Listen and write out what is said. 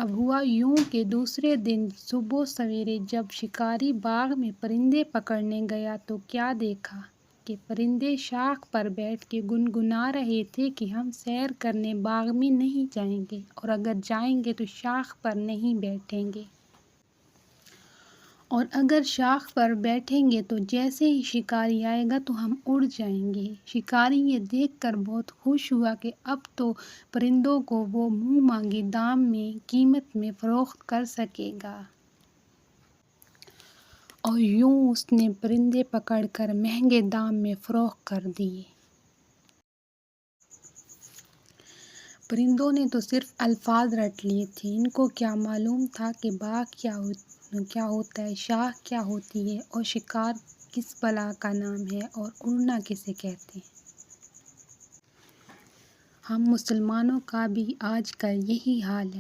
اب ہوا یوں کہ دوسرے دن صبح سویرے جب شکاری باغ میں پرندے پکڑنے گیا تو کیا دیکھا کہ پرندے شاخ پر بیٹھ کے گنگنا رہے تھے کہ ہم سیر کرنے باغ میں نہیں جائیں گے، اور اگر جائیں گے تو شاخ پر نہیں بیٹھیں گے، اور اگر شاخ پر بیٹھیں گے تو جیسے ہی شکاری آئے گا تو ہم اڑ جائیں گے۔ شکاری یہ دیکھ کر بہت خوش ہوا کہ اب تو پرندوں کو وہ منہ مانگے دام میں قیمت میں فروخت کر سکے گا، اور یوں اس نے پرندے پکڑ کر مہنگے دام میں فروخت کر دیے۔ پرندوں نے تو صرف الفاظ رٹ لیے تھے، ان کو کیا معلوم تھا کہ باغ کیا ہوتا ہے، شاخ کیا ہوتی ہے، اور شکار کس بلا کا نام ہے، اور اڑنا کسے کہتے ہیں۔ ہم مسلمانوں کا بھی آج کل یہی حال ہے۔